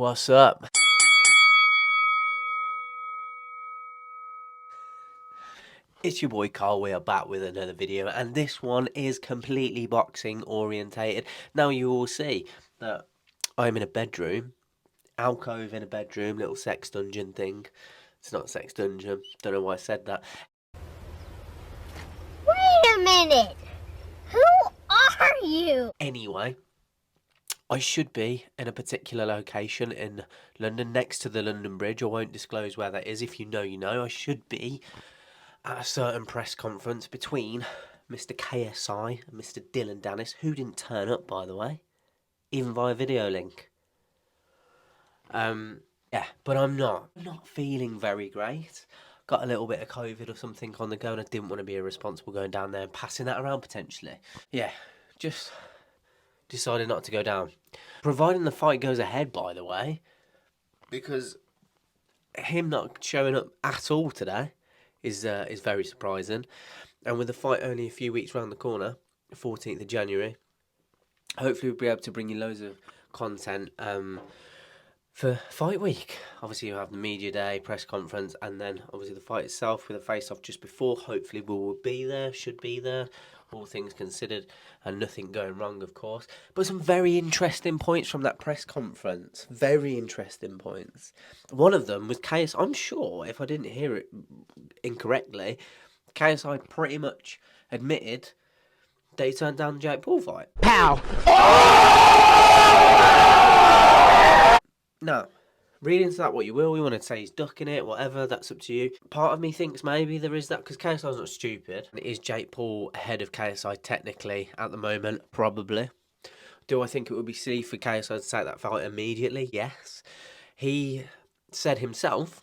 What's up? It's your boy Carl, we are back with another video, and this one is completely boxing orientated. Now you will see that I'm in a bedroom, alcove in a bedroom, little sex dungeon thing. It's not a sex dungeon, don't know why I said that. Wait a minute! Who are you? Anyway, I should be in a particular location in London, next to the London Bridge. I won't disclose where that is. If you know, you know. I should be at a certain press conference between Mr. KSI and Mr. Dillon Danis, who didn't turn up, by the way, even via video link. Yeah, but I'm not feeling very great. Got a little bit of COVID or something on the go, and I didn't want to be irresponsible going down there and passing that around potentially. Yeah, just decided not to go down. Providing the fight goes ahead, by the way, because him not showing up at all today is very surprising. And with the fight only a few weeks round the corner, 14th of January, hopefully we'll be able to bring you loads of content for fight week. Obviously you have the media day, press conference, and then obviously the fight itself with a face-off just before. Hopefully we will be there, should be there, all things considered, and nothing going wrong, of course. But some very interesting points from that press conference. Very interesting points. One of them was KSI. I'm sure, if I didn't hear it incorrectly, KSI pretty much admitted that he turned down the Jake Paul fight. Pow! Now, read into that what you will. We want to say he's ducking it, whatever, that's up to you. Part of me thinks maybe there is that, because KSI's not stupid. Is Jake Paul ahead of KSI technically at the moment? Probably. Do I think it would be silly for KSI to take that fight immediately? Yes. He said himself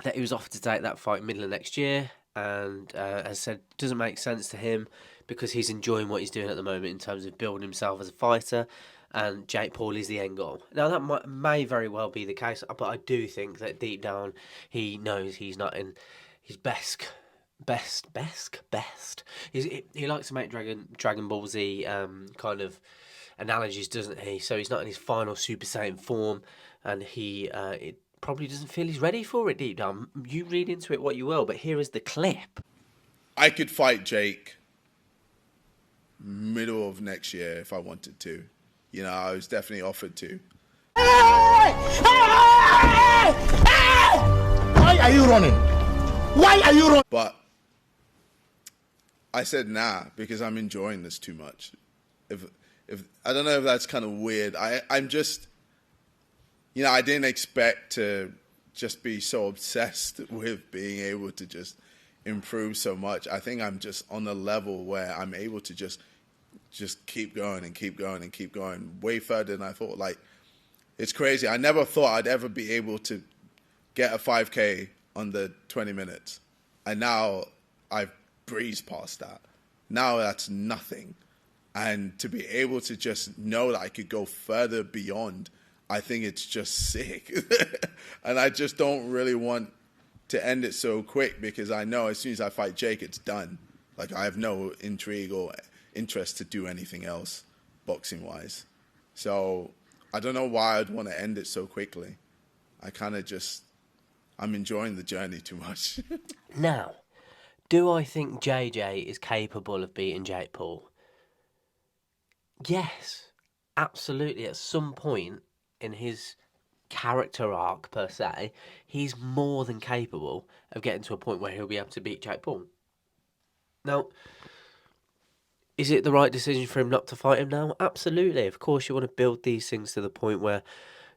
that he was offered to take that fight middle of next year, and as said, doesn't make sense to him because he's enjoying what he's doing at the moment in terms of building himself as a fighter, and Jake Paul is the end goal. Now that may very well be the case, but I do think that deep down he knows he's not in his best. He likes to make Dragon Ball Z kind of analogies, doesn't he? So he's not in his final Super Saiyan form, and he probably doesn't feel he's ready for it deep down. You read into it what you will, but here is the clip. I could fight Jake middle of next year if I wanted to. You know, I was definitely offered to. Why are you running? Why are you running? But I said nah because I'm enjoying this too much. If I don't know if that's kind of weird. I'm just, you know, I didn't expect to just be so obsessed with being able to just improve so much. I think I'm just on a level where I'm able to just keep going and keep going and keep going way further than I thought. Like, it's crazy. I never thought I'd ever be able to get a 5K under 20 minutes. And now I've breezed past that. Now that's nothing. And to be able to just know that I could go further beyond, I think it's just sick. And I just don't really want to end it so quick because I know as soon as I fight Jake, it's done. Like, I have no intrigue or interest to do anything else boxing-wise. So I don't know why I'd want to end it so quickly. I kind of just, I'm enjoying the journey too much. Now, do I think JJ is capable of beating Jake Paul? Yes, absolutely. At some point in his character arc, per se, he's more than capable of getting to a point where he'll be able to beat Jake Paul. Now, is it the right decision for him not to fight him now? Absolutely. Of course, you want to build these things to the point where,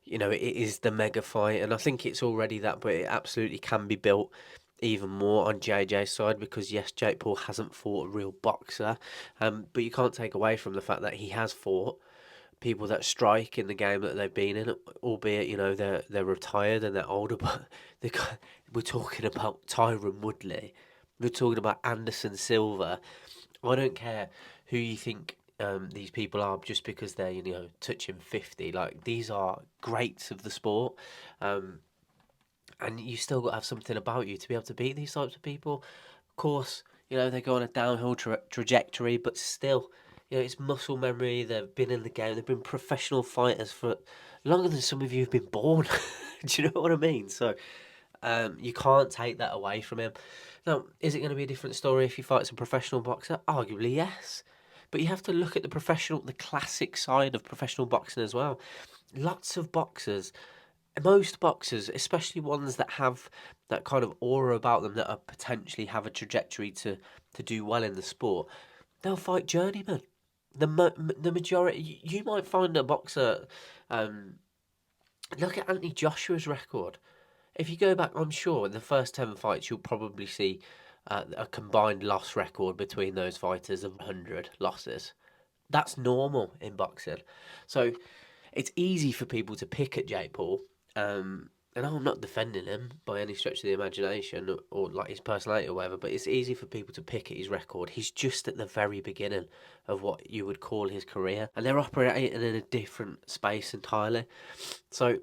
you know, it is the mega fight. And I think it's already that, but it absolutely can be built even more on JJ's side because, yes, Jake Paul hasn't fought a real boxer. But you can't take away from the fact that he has fought people that strike in the game that they've been in, albeit, you know, they're retired and they're older. But we're talking about Tyron Woodley. We're talking about Anderson Silva. I don't care who you think these people are just because they're, you know, touching 50. Like, these are greats of the sport. And you still got to have something about you to be able to beat these types of people. Of course, you know, they go on a downhill trajectory, but still, You know, it's muscle memory. They've been in the game. They've been professional fighters for longer than some of you have been born. Do you know what I mean? So you can't take that away from him. Now, is it going to be a different story if he fights a professional boxer? Arguably, yes. But you have to look at the classic side of professional boxing as well. Lots of boxers, most boxers, especially ones that have that kind of aura about them that are potentially have a trajectory to do well in the sport, they'll fight journeymen. The majority, you might find a boxer. Look at Anthony Joshua's record. If you go back, I'm sure in the first 10 fights, you'll probably see a combined loss record between those fighters of 100 losses. That's normal in boxing. So it's easy for people to pick at Jake Paul. And I'm not defending him by any stretch of the imagination or like his personality or whatever, but it's easy for people to pick at his record. He's just at the very beginning of what you would call his career, and they're operating in a different space entirely. So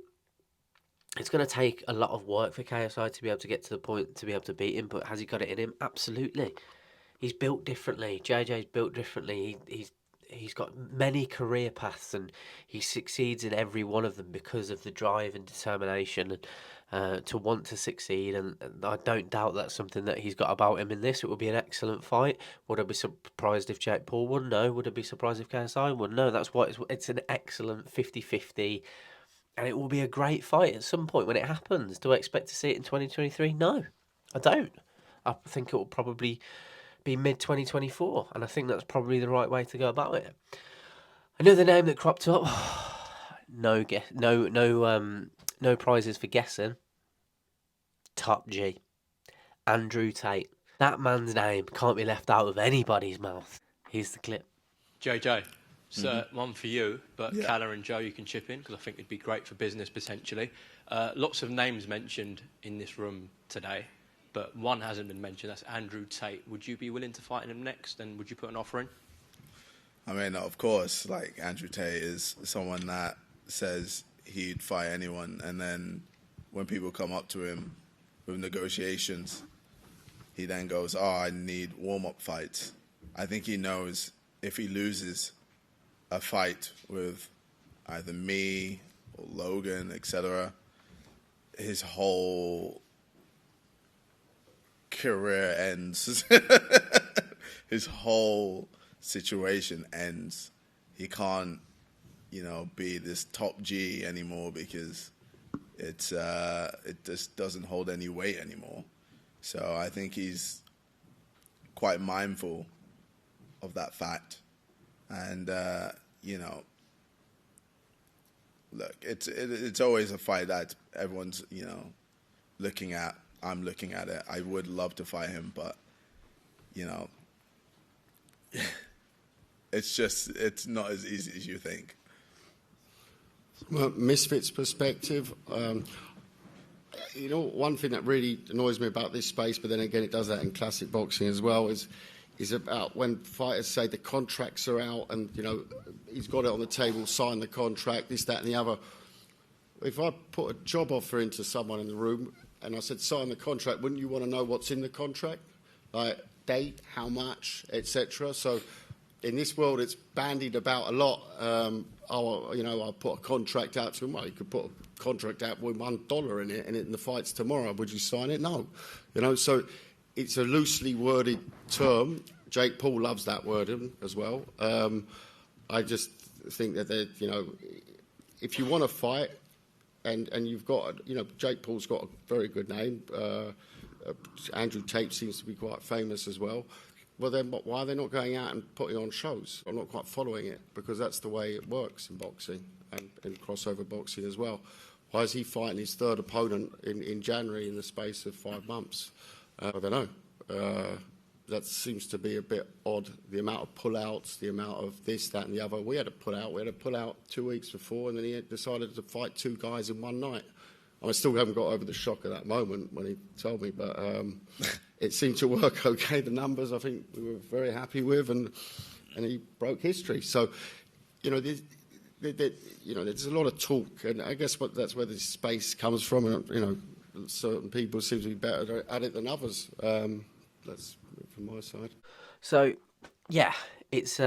it's going to take a lot of work for KSI to be able to get to the point to be able to beat him, but has he got it in him? Absolutely. He's built differently. JJ's built differently. He's got many career paths, and he succeeds in every one of them because of the drive and determination and to want to succeed. And I don't doubt that's something that he's got about him in this. It would be an excellent fight. Would I be surprised if Jake Paul won? No. Would I be surprised if KSI won? No. That's why it's an excellent 50-50. And it will be a great fight at some point when it happens. Do I expect to see it in 2023? No, I don't. I think it will probably be mid-2024, and I think that's probably the right way to go about it. Another name that cropped up, no prizes for guessing. Top G, Andrew Tate. That man's name can't be left out of anybody's mouth. Here's the clip. JJ, so one for you, but yeah. Kalle and Joe, you can chip in because I think it'd be great for business potentially. Lots of names mentioned in this room today, but one hasn't been mentioned. That's Andrew Tate. Would you be willing to fight him next, and would you put an offer in? I mean, of course, like Andrew Tate is someone that says he'd fight anyone, and then when people come up to him with negotiations, he then goes, "Oh, I need warm-up fights." I think he knows if he loses a fight with either me or Logan, etc., his whole career ends. His whole situation ends. He can't, be this top G anymore because it just doesn't hold any weight anymore. So I think he's quite mindful of that fact. And, look, it's always a fight that everyone's, looking at. I'm looking at it. I would love to fight him, but, it's not as easy as you think. From a misfits perspective, one thing that really annoys me about this space, but then again it does that in classic boxing as well, is about when fighters say the contracts are out and, he's got it on the table, sign the contract, this, that and the other. If I put a job offer into someone in the room and I said sign the contract, wouldn't you want to know what's in the contract? Like date, how much, etc. So in this world it's bandied about a lot. I'll put a contract out to him. Well, you could put a contract out with $1 in it and the fight's tomorrow. Would you sign it? No. So it's a loosely worded term. Jake Paul loves that wording as well. I just think that, if you want to fight and you've got, Jake Paul's got a very good name. Andrew Tate seems to be quite famous as well. Well, then why are they not going out and putting on shows? I'm not quite following it because that's the way it works in boxing and in crossover boxing as well. Why is he fighting his third opponent in January in the space of 5 months? I don't know. That seems to be a bit odd. The amount of pull-outs, the amount of this, that and the other. We had a pull-out 2 weeks before, and then he decided to fight 2 guys in one night. I still haven't got over the shock of that moment when he told me, but it seemed to work okay. The numbers, I think, we were very happy with, and he broke history. So, there's a lot of talk, and I guess that's where this space comes from. And, certain people seem to be better at it than others. That's from my side. So, yeah, it's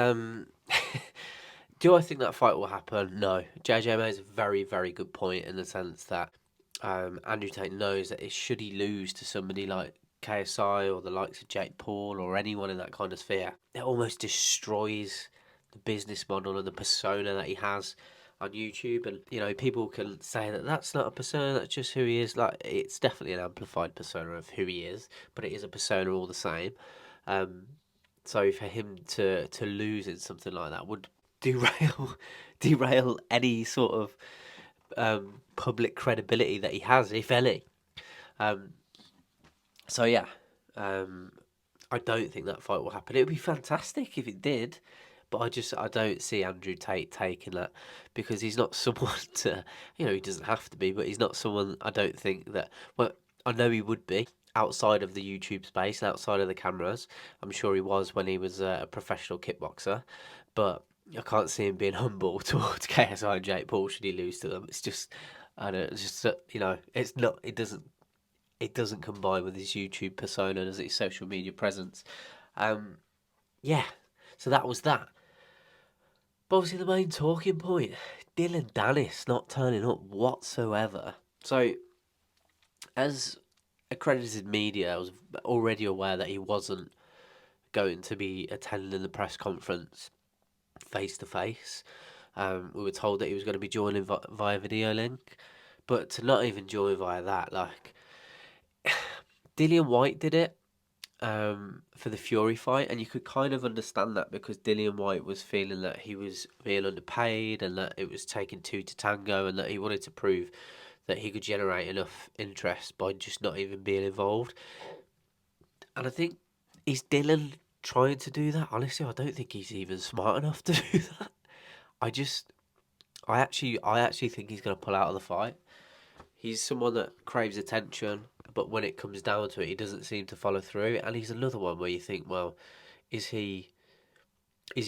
Do I think that fight will happen? No. JJ makes a very, very good point in the sense that Andrew Tate knows that should he lose to somebody like KSI or the likes of Jake Paul or anyone in that kind of sphere, it almost destroys the business model and the persona that he has on YouTube. And people can say that that's not a persona, that's just who he is. Like, it's definitely an amplified persona of who he is, but it is a persona all the same. So for him to lose in something like that would derail any sort of public credibility that he has, if any. So yeah, I don't think that fight will happen. It would be fantastic if it did, but I don't see Andrew Tate taking that, because he's not someone to, he doesn't have to be, but he's not someone, I don't think that, well, I know he would be outside of the YouTube space, outside of the cameras. I'm sure he was when he was a professional kickboxer, but I can't see him being humble towards KSI and Jake Paul should he lose to them. It's just, I don't know, it's just, it's not, it doesn't combine with his YouTube persona, does it, his social media presence. Yeah, so that was that. But obviously the main talking point, Dillon Danis not turning up whatsoever. So, as accredited media, I was already aware that he wasn't going to be attending the press conference face to face. We were told that he was going to be joining via video link, but to not even join via that, like, Dillian White did it for the Fury fight, and you could kind of understand that because Dillian White was feeling that he was being underpaid and that it was taking two to tango, and that he wanted to prove that he could generate enough interest by just not even being involved. And I think, is Dylan trying to do that? Honestly, I don't think he's even smart enough to do that. I actually think he's going to pull out of the fight. He's someone that craves attention, but when it comes down to it, he doesn't seem to follow through. And he's another one where you think, well, is he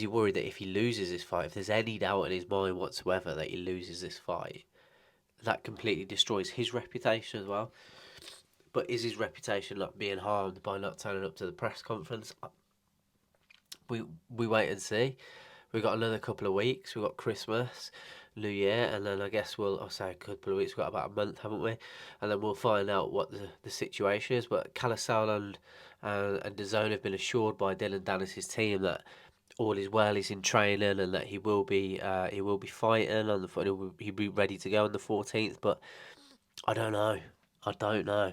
worried that if he loses this fight, if there's any doubt in his mind whatsoever that he loses this fight, that completely destroys his reputation as well? But is his reputation not being harmed by not turning up to the press conference? We wait and see. We've got another couple of weeks. We've got Christmas, New Year, and then I guess I'll say a couple of weeks. We've got about a month, haven't we? And then we'll find out what the situation is. But Kalle Sauerland and DAZN have been assured by Dillon Danis' team that all is well. He's in training and that he will be fighting on he'll be ready to go on the 14th. But I don't know.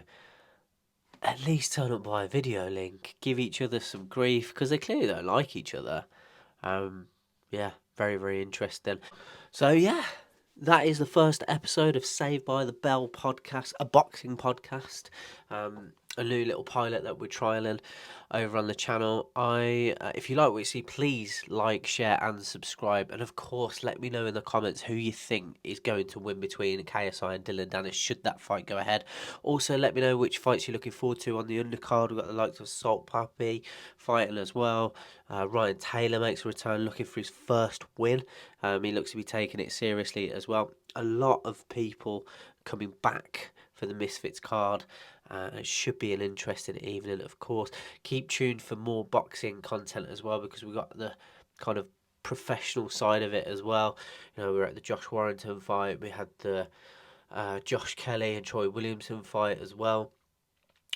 At least turn up by a video link. Give each other some grief, because they clearly don't like each other. Yeah, very, very interesting. So, yeah, that is the first episode of Saved by the Bell podcast, a boxing podcast. A new little pilot that we're trialling over on the channel. If you like what you see, please like, share and subscribe. And of course, let me know in the comments who you think is going to win between KSI and Dillon Danis, should that fight go ahead. Also, let me know which fights you're looking forward to on the undercard. We've got the likes of Salt Pappy fighting as well. Ryan Taylor makes a return, looking for his first win. He looks to be taking it seriously as well. A lot of people coming back for the Misfits card. It should be an interesting evening, of course. Keep tuned for more boxing content as well, because we've got the kind of professional side of it as well. We were at the Josh Warrington fight. We had the Josh Kelly and Troy Williamson fight as well.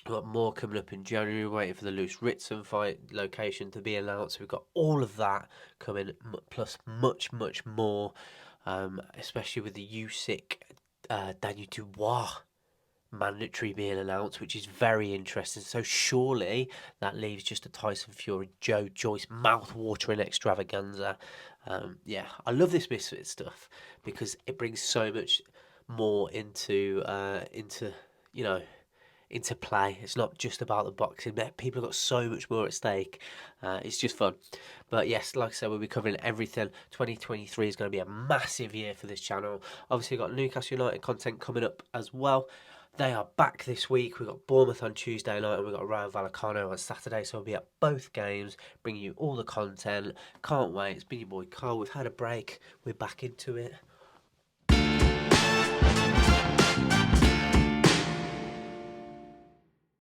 We've got more coming up in January, waiting for the Luce Ritson fight location to be announced. We've got all of that coming, plus much, much more, especially with the Usyk Daniel Dubois mandatory being announced, which is very interesting. So surely that leaves just a Tyson Fury Joe Joyce mouth-watering extravaganza. Yeah, I love this Misfit stuff because it brings so much more into play. It's not just about the boxing. People have got so much more at stake. It's just fun. But yes, like I said, we'll be covering everything. 2023 is going to be a massive year for this channel. Obviously, we've got Newcastle United content coming up as well. They are back this week. We've got Bournemouth on Tuesday night and we've got Rayo Vallecano on Saturday. So we'll be at both games, bringing you all the content. Can't wait. It's been your boy Carl. We've had a break. We're back into it.